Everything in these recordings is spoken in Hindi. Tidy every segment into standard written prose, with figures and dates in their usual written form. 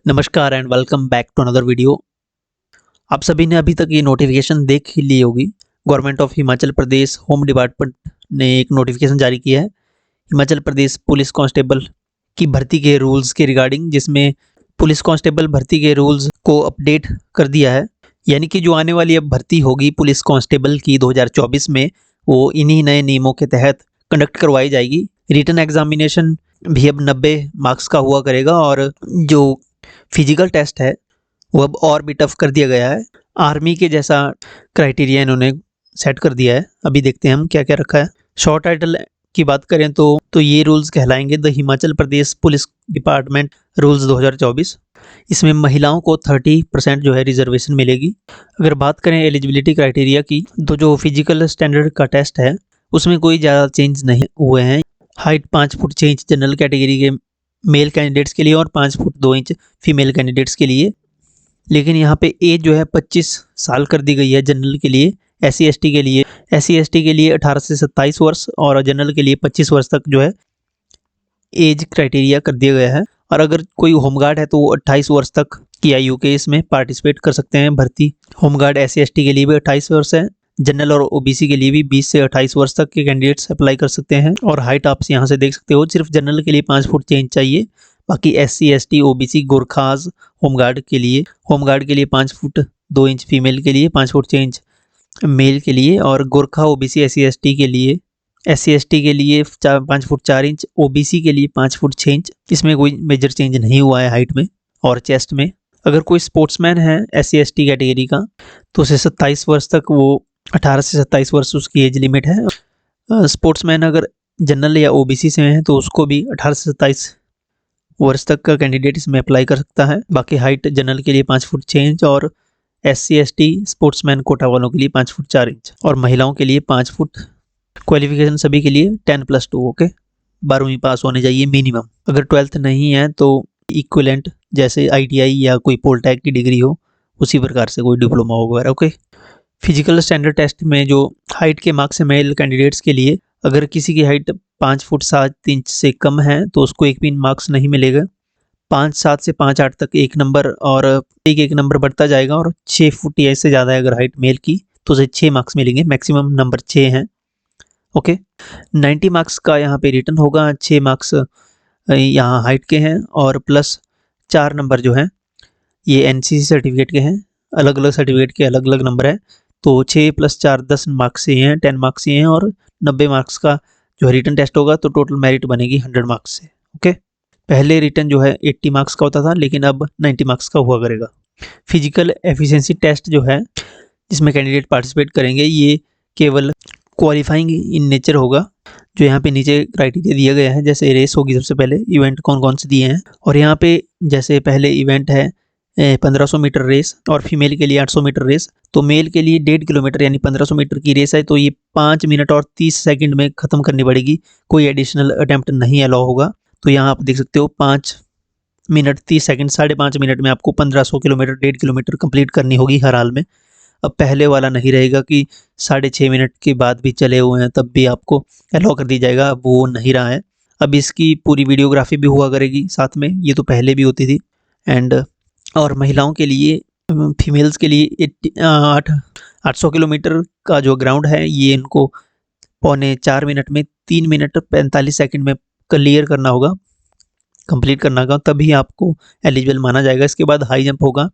नमस्कार and welcome back to another video. आप सभी ने अभी तक ये नोटिफिकेशन देख ही ली होगी। Government of Himachal Pradesh home department ने एक नोटिफिकेशन जारी किया है हिमाचल प्रदेश पुलिस कांस्टेबल की भर्ती के रूल्स के रिगार्डिंग, जिसमें पुलिस कांस्टेबल भर्ती के रूल्स को अपडेट कर दिया है। यानी कि जो आने वाली अब भर्ती होगी पुलिस कांस्टेबल की 2024 में, वो इन्हीं नए नियमों के तहत कंडक्ट करवाई जाएगी। रिटन एग्जामिनेशन भी अब 90 मार्क्स का हुआ करेगा और जो फिजिकल टेस्ट है वो अब और भी टफ कर दिया गया है। आर्मी के जैसा क्राइटेरिया इन्होंने सेट कर दिया है। अभी देखते हैं हम क्या क्या रखा है। शॉर्ट टाइटल की बात करें तो ये रूल्स कहलाएंगे the Himachal Pradesh police department rules 2024। इसमें महिलाओं को 30% जो है रिजर्वेशन मिलेगी। अगर बात करें एलिजिबिलिटी क्राइटेरिया की, तो जो फिजिकल स्टैंडर्ड का टेस्ट है उसमें कोई ज़्यादा चेंज नहीं हुए हैं। Height 5 foot 6 inch general category के मेल कैंडिडेट्स के लिए और 5 फुट 2 इंच फीमेल कैंडिडेट्स के लिए। लेकिन यहाँ पे एज जो है 25 साल कर दी गई है जनरल के लिए। SC ST के लिए 18 से 27 वर्ष और जनरल के लिए 25 वर्ष तक जो है एज क्राइटेरिया कर दिया गया है। और अगर कोई होमगार्ड है तो वो 28 वर्ष तक की आयु के इसमें पार्टिसिपेट कर सकते हैं भर्ती। होमगार्ड SC ST के लिए भी 28 वर्ष है। जनरल और OBC के लिए भी 20 से 28 वर्ष तक के कैंडिडेट्स अप्लाई कर सकते हैं। और हाइट आप यहाँ से देख सकते हो, सिर्फ जनरल के लिए 5 फुट 6 इंच चाहिए। बाकी SC ST OBC Gorkhas home guard के लिए 5 फुट 2 इंच फीमेल के लिए, 5 फुट 6 इंच मेल के लिए। और गोरखा OBC SC ST के लिए 5 फुट 4 इंच, OBC के लिए 5 फुट 6 इंच। इसमें कोई मेजर चेंज नहीं हुआ है हाइट में और चेस्ट में। अगर कोई स्पोर्ट्समैन है SC ST कैटेगरी का तो उसे 27 वर्ष तक, वो 18 से 27 वर्ष उसकी एज लिमिट है। स्पोर्ट्समैन अगर जनरल या OBC से है तो उसको भी 18 से 27 वर्ष तक का कैंडिडेट इसमें अप्लाई कर सकता है। बाकी हाइट जनरल के लिए 5 फुट 6 इंच और SC ST स्पोर्ट्समैन कोटा वालों के लिए 5 फुट 4 इंच और महिलाओं के लिए 5 फुट। क्वालिफिकेशन सभी के लिए 10+2, ओके, 12वीं पास होने चाहिए मिनिमम। अगर 12th नहीं है तो इक्विवेलेंट जैसे ITI या कोई पोलटेक की डिग्री हो, उसी प्रकार से कोई डिप्लोमा हो वगैरह, ओके। फिजिकल स्टैंडर्ड टेस्ट में जो हाइट के मार्क्स है मेल कैंडिडेट्स के लिए, अगर किसी की हाइट 5 फुट 7 इंच से कम है तो उसको 1 भी मार्क्स नहीं मिलेगा। 5'7" से 5'8" तक 1 नंबर और एक नंबर बढ़ता जाएगा। और 6 फुट या इससे ज़्यादा है अगर हाइट मेल की तो उसे 6 मार्क्स मिलेंगे। मैक्सिमम नंबर 6 हैं, ओके। 90 मार्क्स का यहाँ पे रिटर्न होगा, 6 मार्क्स यहाँ हाइट के हैं और प्लस 4 नंबर जो हैं ये NCC सर्टिफिकेट के हैं। अलग अलग सर्टिफिकेट के अलग अलग नंबर है, तो 6 + 4 10 मार्क्स ये हैं, 10 मार्क्स ये हैं। और 90 मार्क्स का जो रिटन टेस्ट होगा तो टोटल मेरिट बनेगी 100 मार्क्स से, ओके। पहले रिटन जो है 80 मार्क्स का होता था, लेकिन अब 90 मार्क्स का हुआ करेगा। फिजिकल एफिशिएंसी टेस्ट जो है जिसमें कैंडिडेट पार्टिसिपेट करेंगे, ये केवल क्वालिफाइंग इन नेचर होगा। जो यहाँ पे नीचे क्राइटेरिया दिया गया है, जैसे रेस होगी सबसे पहले, इवेंट कौन कौन से दिए हैं। और यहाँ पे जैसे पहले इवेंट है 1500 मीटर रेस और फीमेल के लिए 800 मीटर रेस। तो मेल के लिए 1.5 किलोमीटर यानी 1500 मीटर की रेस है, तो ये 5 मिनट और 30 सेकंड में ख़त्म करनी पड़ेगी। कोई एडिशनल अटैम्प्ट नहीं अलाउ होगा। तो यहाँ आप देख सकते हो 5 मिनट 30 सेकंड, 5.5 मिनट में आपको 1500 किलोमीटर 1.5 किलोमीटर कंप्लीट करनी होगी हर हाल में। अब पहले वाला नहीं रहेगा कि 6.5 मिनट के बाद भी चले हुए हैं तब भी आपको अलाउ कर दी जाएगा। अब वो नहीं रहा है। अब इसकी पूरी वीडियोग्राफी भी हुआ करेगी साथ में, ये तो पहले भी होती थी। एंड और महिलाओं के लिए, फीमेल्स के लिए 800 किलोमीटर का जो ग्राउंड है ये इनको 3.25 मिनट में 3 मिनट 45 सेकंड में क्लियर करना होगा, कंप्लीट करना होगा, तभी आपको एलिजिबल माना जाएगा। इसके बाद हाई जंप होगा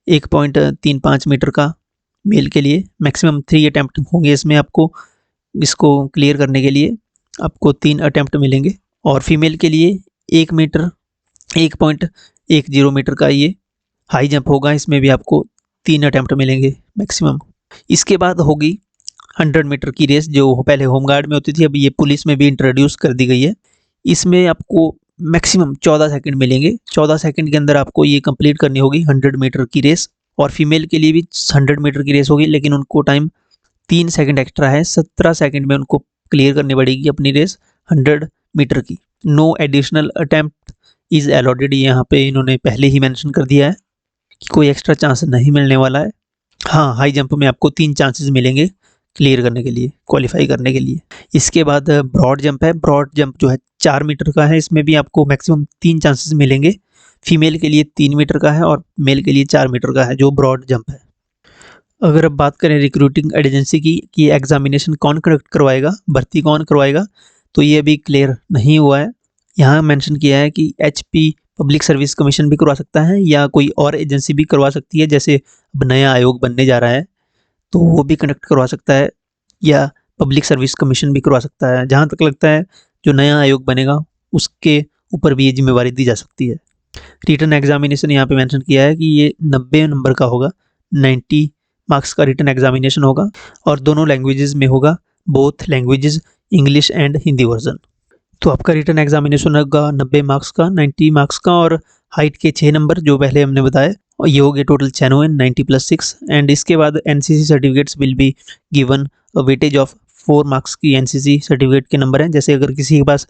1.35 मीटर का मेल के लिए। मैक्सिमम 3 अटैम्प्ट होंगे इसमें। आपको इसको क्लियर करने के लिए आपको 3 अटैम्प्ट मिलेंगे। और फीमेल के लिए 1.10 मीटर का ये हाई जंप होगा, इसमें भी आपको 3 अटैम्प्ट मिलेंगे मैक्सिमम। इसके बाद होगी 100 मीटर की रेस, जो पहले होमगार्ड में होती थी, अभी ये पुलिस में भी इंट्रोड्यूस कर दी गई है। इसमें आपको मैक्सिमम 14 सेकंड मिलेंगे। 14 सेकंड के अंदर आपको ये कंप्लीट करनी होगी 100 मीटर की रेस। और फीमेल के लिए भी 100 मीटर की रेस होगी, लेकिन उनको टाइम 3 सेकंड एक्स्ट्रा है। 17 सेकंड में उनको क्लियर करनी पड़ेगी अपनी रेस 100 मीटर की। No additional attempt is allotted, यहाँ पे इन्होंने पहले ही मेंशन कर दिया है कि कोई एक्स्ट्रा चांस नहीं मिलने वाला है। हाँ, हाई जंप में आपको 3 चांसेस मिलेंगे क्लियर करने के लिए, क्वालिफाई करने के लिए। इसके बाद ब्रॉड जंप है। ब्रॉड जंप जो है 4 मीटर का है, इसमें भी आपको मैक्सिमम 3 चांसेस मिलेंगे फीमेल के लिए 3 मीटर का है और मेल के लिए 4 मीटर का है, जो ब्रॉड जंप है। अगर अब बात करें रिक्रूटिंग एजेंसी की कि एग्जामिनेशन कौन कंडक्ट करवाएगा, भर्ती कौन करवाएगा, तो ये अभी क्लियर नहीं हुआ है। यहाँ मेंशन किया है कि HP पब्लिक सर्विस कमीशन भी करवा सकता है या कोई और एजेंसी भी करवा सकती है, जैसे अब नया आयोग बनने जा रहा है तो वो भी कंडक्ट करवा सकता है या पब्लिक सर्विस कमीशन भी करवा सकता है। जहाँ तक लगता है जो नया आयोग बनेगा उसके ऊपर भी ये जिम्मेवारी दी जा सकती है। रिटन एग्जामिनेशन यहाँ पे मेंशन किया है कि ये 90 नंबर का होगा, 90 मार्क्स का रिटन एग्जामिनेशन होगा और दोनों लैंग्वेजेस में होगा, both languages English and Hindi version. तो आपका रिटन एग्जामिनेशन होगा 90 मार्क्स का, 90 मार्क्स का और हाइट के 6 नंबर जो पहले हमने बताया, और ये हो गए टोटल 96, 90 + 6। एंड इसके बाद NCC certificates will be given a weightage of 4 marks की NCC सर्टिफिकेट के नंबर हैं। जैसे अगर किसी के पास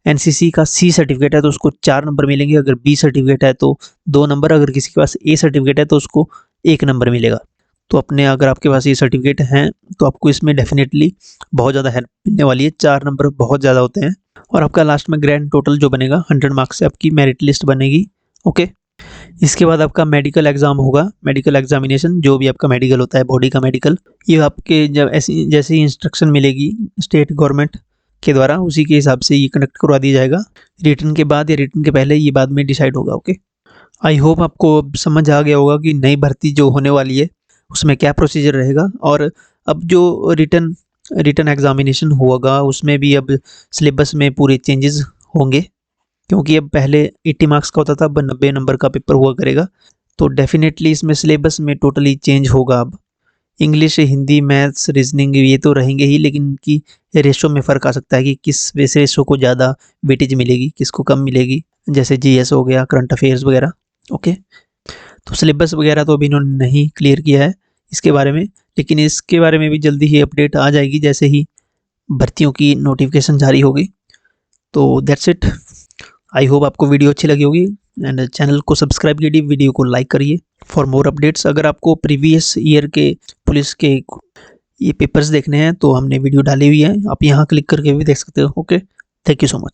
NCC का C सर्टिफिकेट है तो उसको 4 नंबर मिलेंगे, अगर B सर्टिफिकेट है तो 2 नंबर, अगर किसी के पास A सर्टिफिकेट है तो उसको 1 नंबर मिलेगा। तो अगर आपके पास ये सर्टिफिकेट हैं तो आपको इसमें डेफिनेटली बहुत ज़्यादा हेल्प मिलने वाली है। 4 नंबर बहुत ज़्यादा होते हैं और आपका लास्ट में ग्रैंड टोटल जो बनेगा 100 मार्क्स से आपकी मेरिट लिस्ट बनेगी। ओके, इसके बाद आपका मेडिकल एग्जाम होगा, मेडिकल एग्जामिनेशन, जो भी आपका मेडिकल होता है, बॉडी का मेडिकल, ये आपके जब ऐसी जैसे ही इंस्ट्रक्शन मिलेगी स्टेट गवर्नमेंट के द्वारा, उसी के हिसाब से ये कंडक्ट करवा दिया जाएगा। रिटन के बाद या रिटन के पहले ये बाद में डिसाइड होगा। ओके, आई होप आपको अब समझ आ गया होगा कि नई भर्ती जो होने वाली है उसमें क्या प्रोसीजर रहेगा। और अब जो रिटन एग्जामिनेशन होगा उसमें भी अब सिलेबस में पूरे चेंजेस होंगे, क्योंकि अब पहले 80 मार्क्स का होता था, अब 90 नंबर का पेपर हुआ करेगा। तो डेफिनेटली इसमें सिलेबस में टोटली चेंज होगा। अब इंग्लिश, हिंदी, मैथ्स, रीजनिंग ये तो रहेंगे ही, लेकिन इनकी रेशो में फ़र्क आ सकता है कि किस रेशो को ज़्यादा वेटेज मिलेगी, किसको कम मिलेगी, जैसे GS हो गया, करंट अफेयर्स वगैरह। ओके, तो सिलेबस वगैरह तो अभी इन्होंने नहीं क्लियर किया है इसके बारे में, लेकिन इसके बारे में भी जल्दी ही अपडेट आ जाएगी जैसे ही भर्तियों की नोटिफिकेशन जारी होगी। तो दैट्स इट। आई होप आपको वीडियो अच्छी लगी होगी एंड चैनल को सब्सक्राइब कीजिए, वीडियो को लाइक करिए फॉर मोर अपडेट्स। अगर आपको प्रीवियस ईयर के पुलिस के ये पेपर्स देखने हैं तो हमने वीडियो डाली हुई है, आप यहाँ क्लिक करके भी देख सकते हो। Okay, thank you so much.